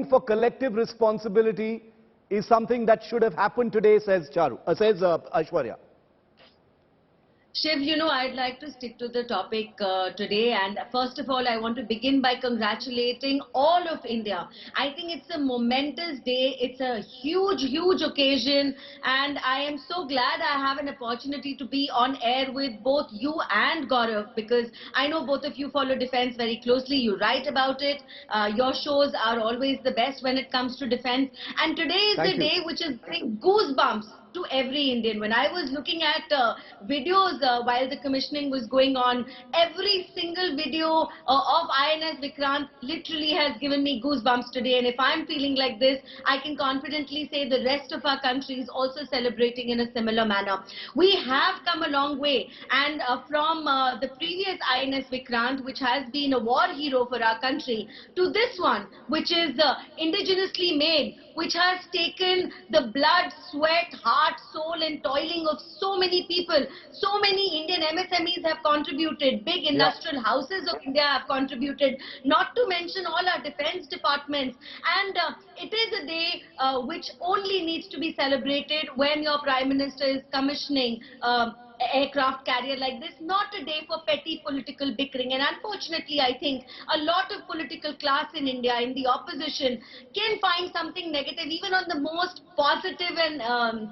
calling for collective responsibility is something that should have happened today, says Aishwarya. Shiv, I'd like to stick to the topic today, and first of all, I want to begin by congratulating all of India. I think it's a momentous day, it's a huge, huge occasion, and I am so glad I have an opportunity to be on air with both you and Gaurav, because I know both of you follow defense very closely, you write about it, your shows are always the best when it comes to defense, and today is the day which is giving goosebumps to every Indian. When I was looking at videos while the commissioning was going on, every single video of INS Vikrant literally has given me goosebumps today. And if I'm feeling like this, I can confidently say the rest of our country is also celebrating in a similar manner. We have come a long way, and from the previous INS Vikrant, which has been a war hero for our country, to this one, which is indigenously made, which has taken the blood, sweat, heart, soul and toiling of so many people. So many Indian MSMEs have contributed, big industrial houses of India have contributed, not to mention all our defense departments. And it is a day which only needs to be celebrated when your Prime Minister is commissioning aircraft carrier like this, not a day for petty political bickering. And unfortunately, I think a lot of political class in India, in the opposition, can find something negative even on the most positive and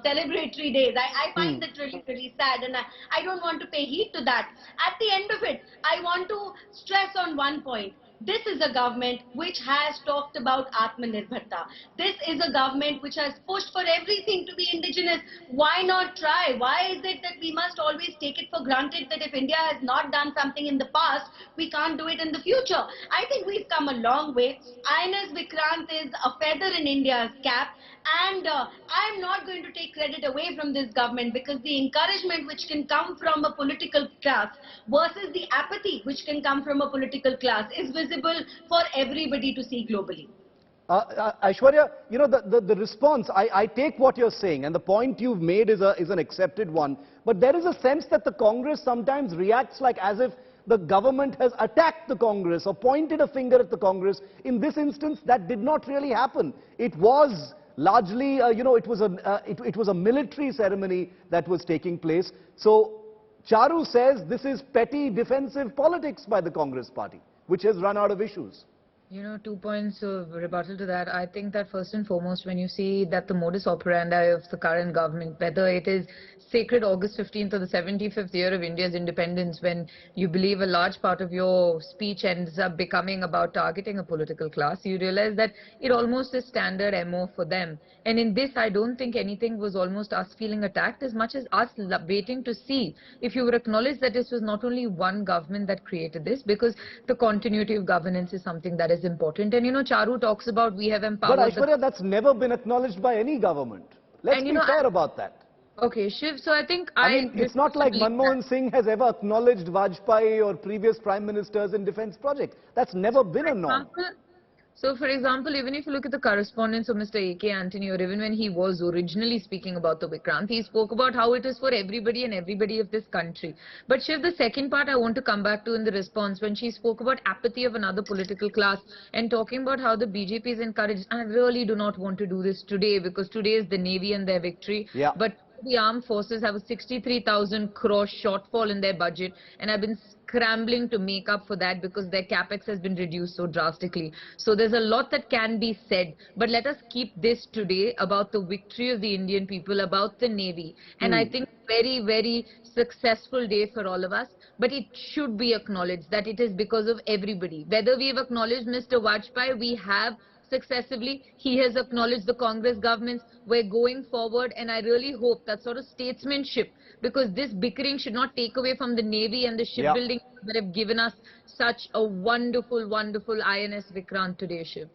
celebratory days. I find that really, really sad, and I don't want to pay heed to that. At the end of it, I want to stress on one point. This is a government which has talked about Atmanirbharta. This is a government which has pushed for everything to be indigenous. Why not try? Why is it that we must always take it for granted that if India has not done something in the past, we can't do it in the future? I think we've come a long way. INS Vikrant is a feather in India's cap, and I'm not going to take credit away from this government, because the encouragement which can come from a political class versus the apathy which can come from a political class is visible for everybody to see globally. Aishwarya, the response, I take what you're saying, and the point you've made is an accepted one, but there is a sense that the Congress sometimes reacts like as if the government has attacked the Congress or pointed a finger at the Congress. In this instance, that did not really happen. It was largely, it was a military ceremony that was taking place. So Charu says this is petty defensive politics by the Congress party, which has run out of issues. 2 points of rebuttal to that. I think that first and foremost, when you see that the modus operandi of the current government, whether it is sacred August 15th or the 75th year of India's independence, when you believe a large part of your speech ends up becoming about targeting a political class, you realize that it almost is standard MO for them. And in this, I don't think anything was almost us feeling attacked as much as us waiting to see if you would acknowledge that this was not only one government that created this, because the continuity of governance is something that is important. And Charu talks about we have empowered. But Aishwarya, that's never been acknowledged by any government. Let's be fair about that. Okay, Shiv, so I think I mean, it's not like Manmohan Singh has ever acknowledged Vajpayee or previous prime ministers in defense projects. That's never been a norm. So, for example, even if you look at the correspondence of Mr. A.K. Antony, or even when he was originally speaking about the Vikrant, he spoke about how it is for everybody and everybody of this country. But Shiv, the second part I want to come back to in the response, when she spoke about apathy of another political class and talking about how the BJP is encouraged, I really do not want to do this today, because today is the Navy and their victory. Yeah. But the armed forces have a 63,000 crore shortfall in their budget, and I've been scrambling to make up for that because their capex has been reduced so drastically. So there's a lot that can be said, but let us keep this today about the victory of the Indian people, about the Navy. And I think very, very successful day for all of us, but it should be acknowledged that it is because of everybody. Whether we've acknowledged Mr. Vajpayee, we have successively. He has acknowledged the Congress governments. We're going forward, and I really hope that sort of statesmanship, because this bickering should not take away from the Navy and the shipbuilding that have given us such a wonderful, wonderful INS Vikrant today, Shiv.